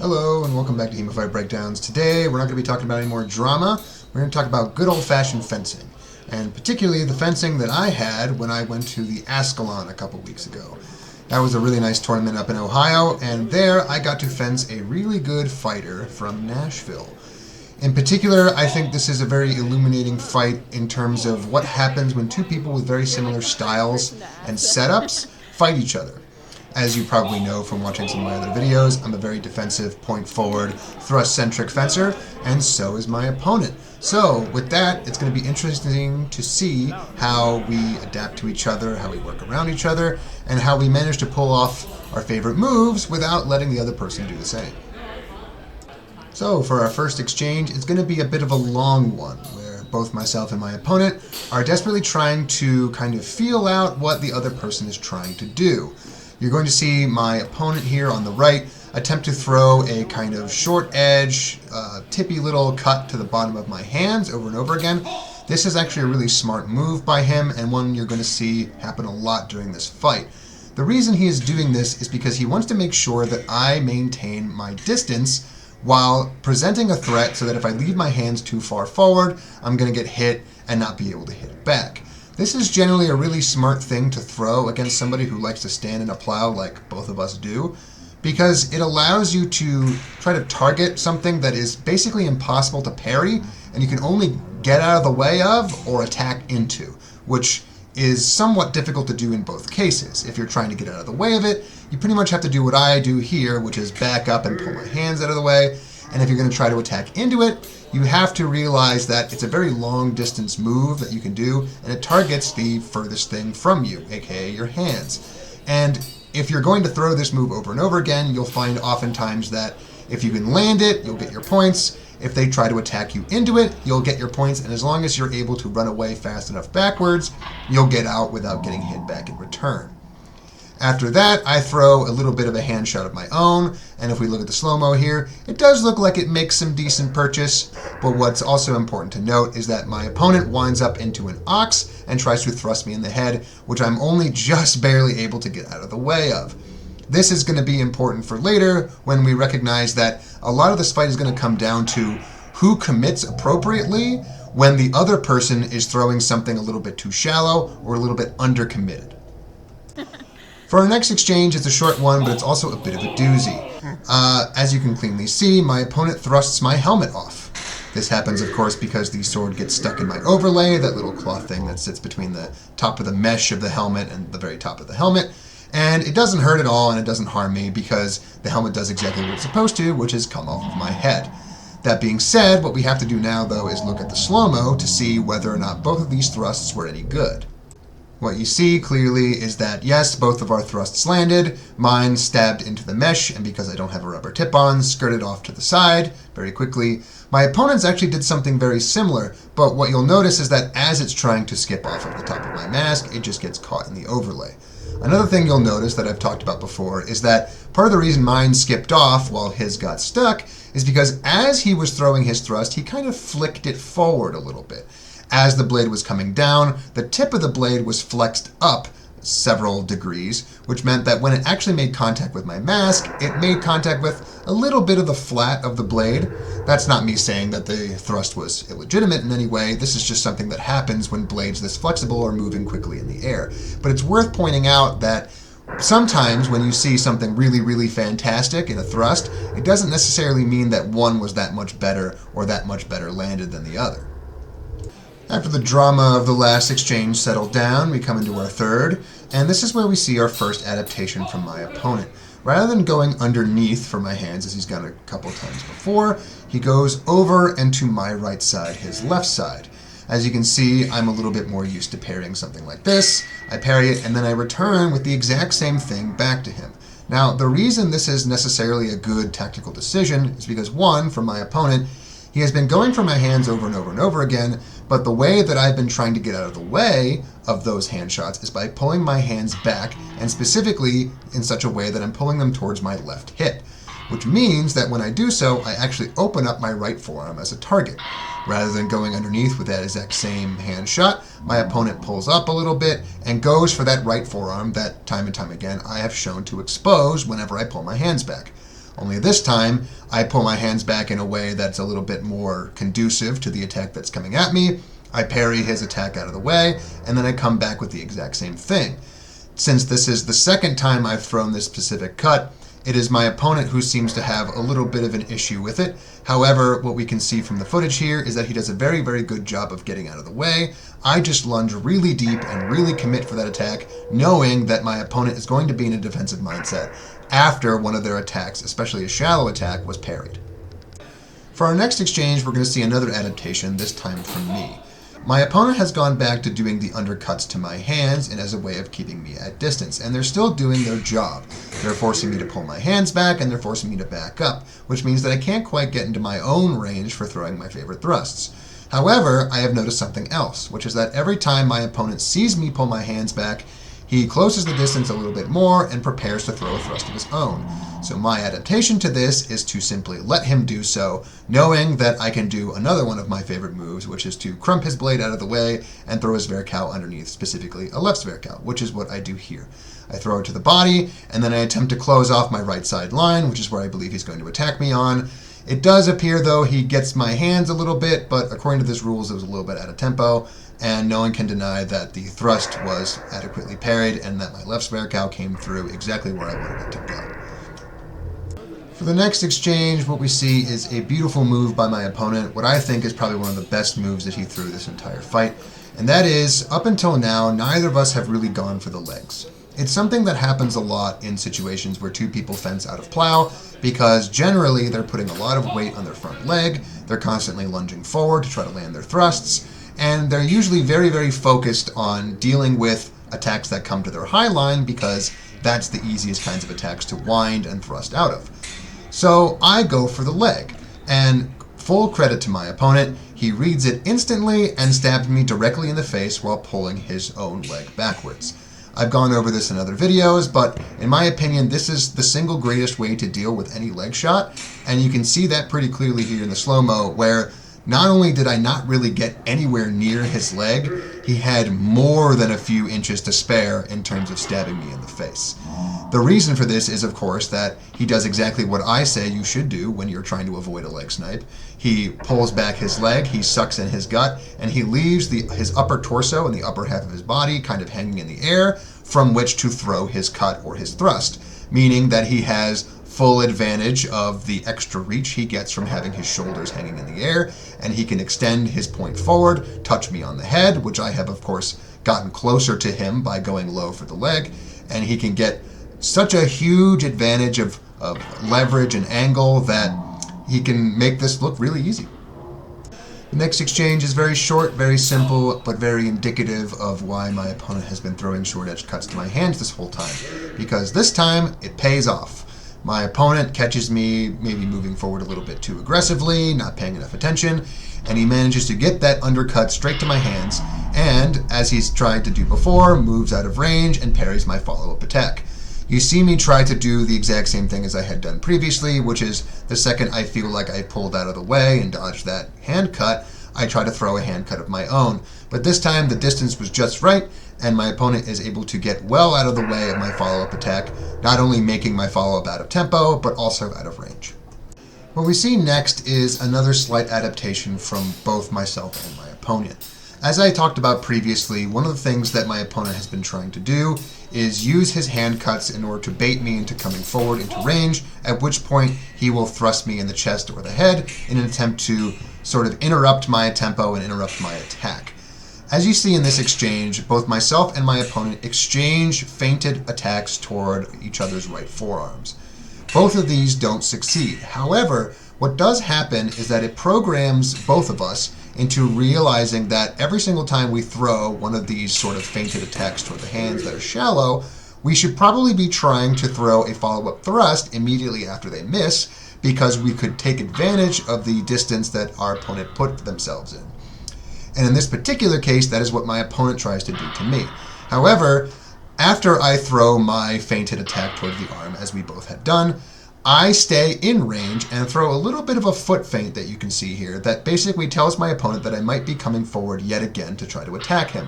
Hello and welcome back to HEMAFightBreakdowns. Today we're not going to be talking about any more drama. We're going to talk about good old-fashioned fencing, and particularly the fencing that I had when I went to the Ascalon a couple weeks ago. That was a really nice tournament up in Ohio, and there I got to fence a really good fighter from Nashville. In particular, I think this is a very illuminating fight in terms of what happens when two people with very similar styles and setups fight each other. As you probably know from watching some of my other videos, I'm a very defensive, point-forward, thrust-centric fencer, and so is my opponent. So, with that, it's going to be interesting to see how we adapt to each other, how we work around each other, and how we manage to pull off our favorite moves without letting the other person do the same. So, for our first exchange, it's going to be a bit of a long one, where both myself and my opponent are desperately trying to kind of feel out what the other person is trying to do. You're going to see my opponent here on the right attempt to throw a kind of short edge, tippy little cut to the bottom of my hands over and over again. This is actually a really smart move by him, and one you're going to see happen a lot during this fight. The reason he is doing this is because he wants to make sure that I maintain my distance while presenting a threat so that if I leave my hands too far forward, I'm going to get hit and not be able to hit back. This is generally a really smart thing to throw against somebody who likes to stand in a plow like both of us do, because it allows you to try to target something that is basically impossible to parry and you can only get out of the way of or attack into, which is somewhat difficult to do in both cases. If you're trying to get out of the way of it, you pretty much have to do what I do here, which is back up and pull my hands out of the way. And if you're going to try to attack into it, you have to realize that it's a very long distance move that you can do, and it targets the furthest thing from you, aka your hands. And if you're going to throw this move over and over again, you'll find oftentimes that if you can land it, you'll get your points. If they try to attack you into it, you'll get your points, and as long as you're able to run away fast enough backwards, you'll get out without getting hit back in return. After that, I throw a little bit of a hand shot of my own, and if we look at the slow-mo here, it does look like it makes some decent purchase, but what's also important to note is that my opponent winds up into an ox and tries to thrust me in the head, which I'm only just barely able to get out of the way of. This is going to be important for later when we recognize that a lot of this fight is going to come down to who commits appropriately when the other person is throwing something a little bit too shallow or a little bit undercommitted. For our next exchange, it's a short one, but it's also a bit of a doozy. As you can cleanly see, my opponent thrusts my helmet off. This happens, of course, because the sword gets stuck in my overlay, that little cloth thing that sits between the top of the mesh of the helmet and the very top of the helmet. And it doesn't hurt at all, and it doesn't harm me, because the helmet does exactly what it's supposed to, which is come off of my head. That being said, what we have to do now, though, is look at the slow-mo to see whether or not both of these thrusts were any good. What you see clearly is that, yes, both of our thrusts landed. Mine stabbed into the mesh, and because I don't have a rubber tip on, skirted off to the side very quickly. My opponent's actually did something very similar, but what you'll notice is that as it's trying to skip off of the top of my mask, it just gets caught in the overlay. Another thing you'll notice that I've talked about before is that part of the reason mine skipped off while his got stuck is because as he was throwing his thrust, he kind of flicked it forward a little bit. As the blade was coming down, the tip of the blade was flexed up several degrees, which meant that when it actually made contact with my mask, it made contact with a little bit of the flat of the blade. That's not me saying that the thrust was illegitimate in any way. This is just something that happens when blades this flexible are moving quickly in the air. But it's worth pointing out that sometimes when you see something really, really fantastic in a thrust, it doesn't necessarily mean that one was that much better or that much better landed than the other. After the drama of the last exchange settled down, we come into our third, and this is where we see our first adaptation from my opponent. Rather than going underneath for my hands, as he's done a couple times before, he goes over and to my right side, his left side. As you can see, I'm a little bit more used to parrying something like this. I parry it, and then I return with the exact same thing back to him. Now, the reason this is necessarily a good tactical decision is because, one, for my opponent, he has been going for my hands over and over and over again, but the way that I've been trying to get out of the way of those hand shots is by pulling my hands back, and specifically in such a way that I'm pulling them towards my left hip, which means that when I do so, I actually open up my right forearm as a target. Rather than going underneath with that exact same hand shot, my opponent pulls up a little bit and goes for that right forearm that time and time again I have shown to expose whenever I pull my hands back. Only this time, I pull my hands back in a way that's a little bit more conducive to the attack that's coming at me. I parry his attack out of the way, and then I come back with the exact same thing. Since this is the second time I've thrown this specific cut, it is my opponent who seems to have a little bit of an issue with it. However, what we can see from the footage here is that he does a very, very good job of getting out of the way. I just lunge really deep and really commit for that attack, knowing that my opponent is going to be in a defensive mindset after one of their attacks, especially a shallow attack, was parried. For our next exchange, we're going to see another adaptation, this time from me. My opponent has gone back to doing the undercuts to my hands and as a way of keeping me at distance, and they're still doing their job. They're forcing me to pull my hands back, and they're forcing me to back up, which means that I can't quite get into my own range for throwing my favorite thrusts. However, I have noticed something else, which is that every time my opponent sees me pull my hands back, he closes the distance a little bit more and prepares to throw a thrust of his own. So my adaptation to this is to simply let him do so, knowing that I can do another one of my favorite moves, which is to crump his blade out of the way and throw his Verkow underneath, specifically a left Verkow, which is what I do here. I throw it to the body, and then I attempt to close off my right side line, which is where I believe he's going to attack me on. It does appear, though, he gets my hands a little bit, but according to this rules, it was a little bit out of tempo, and no one can deny that the thrust was adequately parried and that my left Verkow came through exactly where I wanted it to go. For the next exchange, what we see is a beautiful move by my opponent, what I think is probably one of the best moves that he threw this entire fight, and that is, up until now, neither of us have really gone for the legs. It's something that happens a lot in situations where two people fence out of plow, because generally they're putting a lot of weight on their front leg, they're constantly lunging forward to try to land their thrusts, and they're usually very, very focused on dealing with attacks that come to their high line because that's the easiest kinds of attacks to wind and thrust out of. So I go for the leg, and full credit to my opponent, he reads it instantly and stabs me directly in the face while pulling his own leg backwards. I've gone over this in other videos, but in my opinion, this is the single greatest way to deal with any leg shot, and you can see that pretty clearly here in the slow-mo, where not only did I not really get anywhere near his leg, he had more than a few inches to spare in terms of stabbing me in the face. The reason for this is, of course, that he does exactly what I say you should do when you're trying to avoid a leg snipe. He pulls back his leg, he sucks in his gut, and he leaves his upper torso and the upper half of his body kind of hanging in the air from which to throw his cut or his thrust, meaning that he has full advantage of the extra reach he gets from having his shoulders hanging in the air, and he can extend his point forward, touch me on the head, which I have, of course, gotten closer to him by going low for the leg, and he can get such a huge advantage of leverage and angle that he can make this look really easy. The next exchange is very short, very simple, but very indicative of why my opponent has been throwing short-edged cuts to my hands this whole time, because this time it pays off. My opponent catches me maybe moving forward a little bit too aggressively, not paying enough attention, and he manages to get that undercut straight to my hands, and, as he's tried to do before, moves out of range and parries my follow-up attack. You see me try to do the exact same thing as I had done previously, which is the second I feel like I pulled out of the way and dodged that hand cut, I try to throw a hand cut of my own. But this time the distance was just right, and my opponent is able to get well out of the way of my follow-up attack, not only making my follow-up out of tempo, but also out of range. What we see next is another slight adaptation from both myself and my opponent. As I talked about previously, one of the things that my opponent has been trying to do is use his hand cuts in order to bait me into coming forward into range, at which point he will thrust me in the chest or the head in an attempt to sort of interrupt my tempo and interrupt my attack. As you see in this exchange, both myself and my opponent exchange feinted attacks toward each other's right forearms. Both of these don't succeed. However, what does happen is that it programs both of us into realizing that every single time we throw one of these sort of feinted attacks toward the hands that are shallow, we should probably be trying to throw a follow-up thrust immediately after they miss, because we could take advantage of the distance that our opponent put themselves in. And in this particular case, that is what my opponent tries to do to me. However, after I throw my feinted attack toward the arm, as we both had done, I stay in range and throw a little bit of a foot feint that you can see here that basically tells my opponent that I might be coming forward yet again to try to attack him.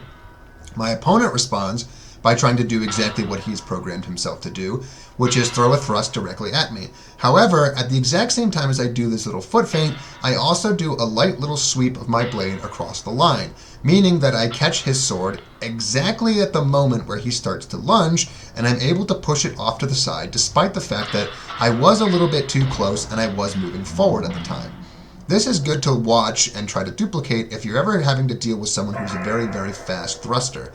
My opponent responds by trying to do exactly what he's programmed himself to do, which is throw a thrust directly at me. However, at the exact same time as I do this little foot feint, I also do a light little sweep of my blade across the line, meaning that I catch his sword exactly at the moment where he starts to lunge, and I'm able to push it off to the side despite the fact that I was a little bit too close and I was moving forward at the time. This is good to watch and try to duplicate if you're ever having to deal with someone who's a very, very fast thruster.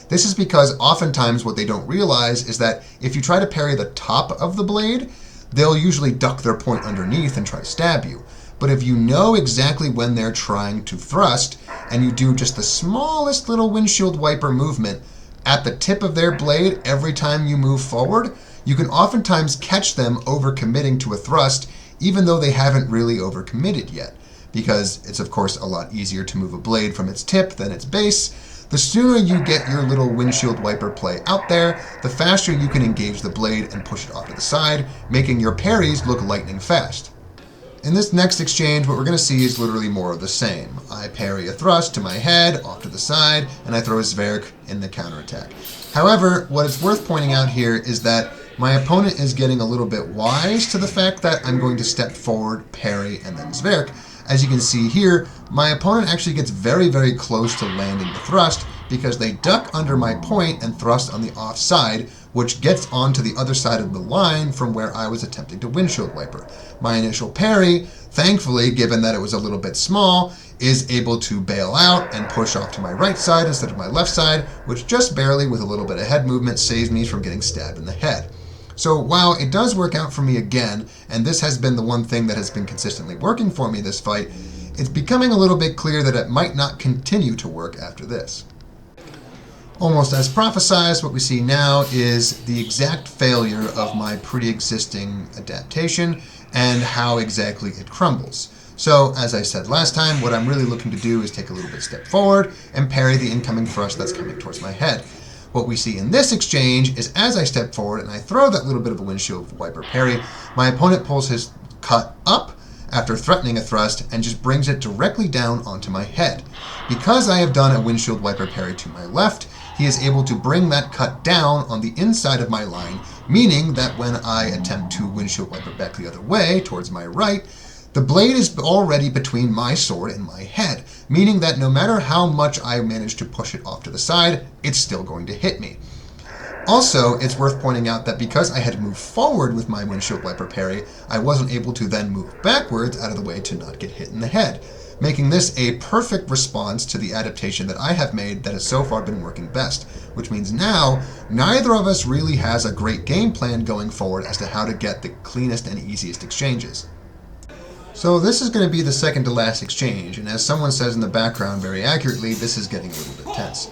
This is because oftentimes what they don't realize is that if you try to parry the top of the blade, they'll usually duck their point underneath and try to stab you. But if you know exactly when they're trying to thrust, and you do just the smallest little windshield wiper movement at the tip of their blade every time you move forward, you can oftentimes catch them overcommitting to a thrust, even though they haven't really overcommitted yet. Because it's of course a lot easier to move a blade from its tip than its base. The sooner you get your little windshield wiper play out there, the faster you can engage the blade and push it off to the side, making your parries look lightning fast. In this next exchange, what we're going to see is literally more of the same. I parry a thrust to my head, off to the side, and I throw a Zverk in the counterattack. However, what is worth pointing out here is that my opponent is getting a little bit wise to the fact that I'm going to step forward, parry, and then Zverk. As you can see here, my opponent actually gets very, very close to landing the thrust because they duck under my point and thrust on the offside, which gets onto the other side of the line from where I was attempting to windshield wiper. My initial parry, thankfully, given that it was a little bit small, is able to bail out and push off to my right side instead of my left side, which just barely, with a little bit of head movement, saves me from getting stabbed in the head. So while it does work out for me again, and this has been the one thing that has been consistently working for me this fight, it's becoming a little bit clear that it might not continue to work after this. Almost as prophesized, what we see now is the exact failure of my pre-existing adaptation and how exactly it crumbles. So, as I said last time, what I'm really looking to do is take a little bit step forward and parry the incoming thrust that's coming towards my head. What we see in this exchange is as I step forward and I throw that little bit of a windshield wiper parry, my opponent pulls his cut up after threatening a thrust and just brings it directly down onto my head. Because I have done a windshield wiper parry to my left, he is able to bring that cut down on the inside of my line, meaning that when I attempt to windshield wiper back the other way, towards my right, the blade is already between my sword and my head, meaning that no matter how much I manage to push it off to the side, it's still going to hit me. Also, it's worth pointing out that because I had to move forward with my windshield wiper parry, I wasn't able to then move backwards out of the way to not get hit in the head, making this a perfect response to the adaptation that I have made that has so far been working best, which means now neither of us really has a great game plan going forward as to how to get the cleanest and easiest exchanges. So this is going to be the second to last exchange, and as someone says in the background very accurately, this is getting a little bit tense.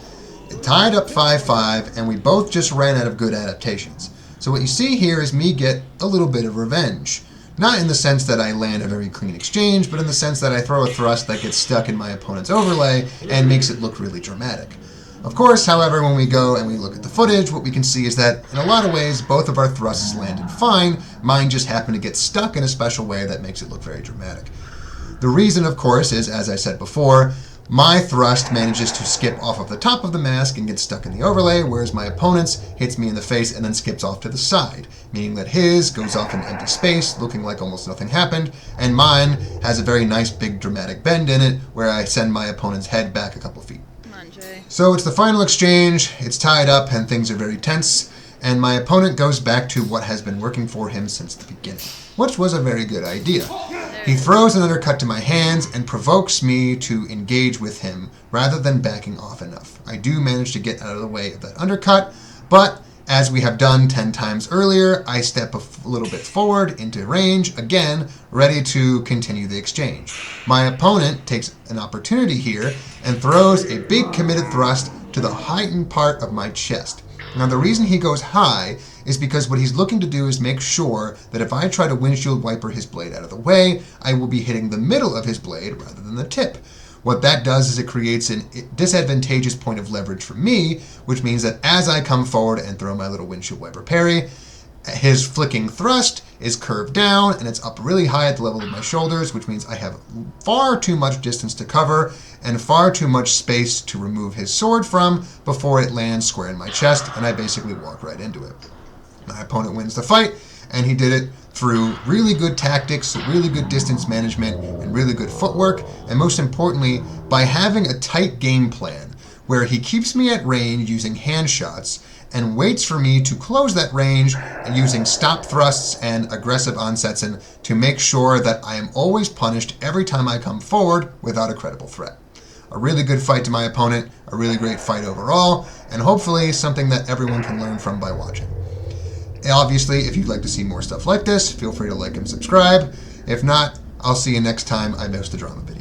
It tied up 5-5, and we both just ran out of good adaptations. So what you see here is me get a little bit of revenge. Not in the sense that I land a very clean exchange, but in the sense that I throw a thrust that gets stuck in my opponent's overlay and makes it look really dramatic. Of course, however, when we go and we look at the footage, what we can see is that in a lot of ways, both of our thrusts landed fine. Mine just happened to get stuck in a special way that makes it look very dramatic. The reason, of course, is, as I said before, my thrust manages to skip off of the top of the mask and gets stuck in the overlay, whereas my opponent's hits me in the face and then skips off to the side, meaning that his goes off in empty space, looking like almost nothing happened, and mine has a very nice big dramatic bend in it, where I send my opponent's head back a couple feet. So it's the final exchange, it's tied up, and things are very tense, and my opponent goes back to what has been working for him since the beginning, which was a very good idea. He throws an undercut to my hands and provokes me to engage with him rather than backing off enough. I do manage to get out of the way of that undercut, but as we have done 10 times earlier, I step a little bit forward into range, again, ready to continue the exchange. My opponent takes an opportunity here and throws a big committed thrust to the heightened part of my chest. Now the reason he goes high is because what he's looking to do is make sure that if I try to windshield wiper his blade out of the way, I will be hitting the middle of his blade rather than the tip. What that does is it creates a disadvantageous point of leverage for me, which means that as I come forward and throw my little windshield wiper parry, His flicking thrust is curved down and it's up really high at the level of my shoulders, which means I have far too much distance to cover and far too much space to remove his sword from before it lands square in my chest, and I basically walk right into it. My opponent wins the fight, and he did it through really good tactics, really good distance management, and really good footwork, and most importantly, by having a tight game plan where he keeps me at range using hand shots and waits for me to close that range using stop thrusts and aggressive onsetsen to make sure that I am always punished every time I come forward without a credible threat. A really good fight to my opponent, a really great fight overall, and hopefully something that everyone can learn from by watching. Obviously, if you'd like to see more stuff like this, feel free to like and subscribe. If not, I'll see you next time I post a drama video.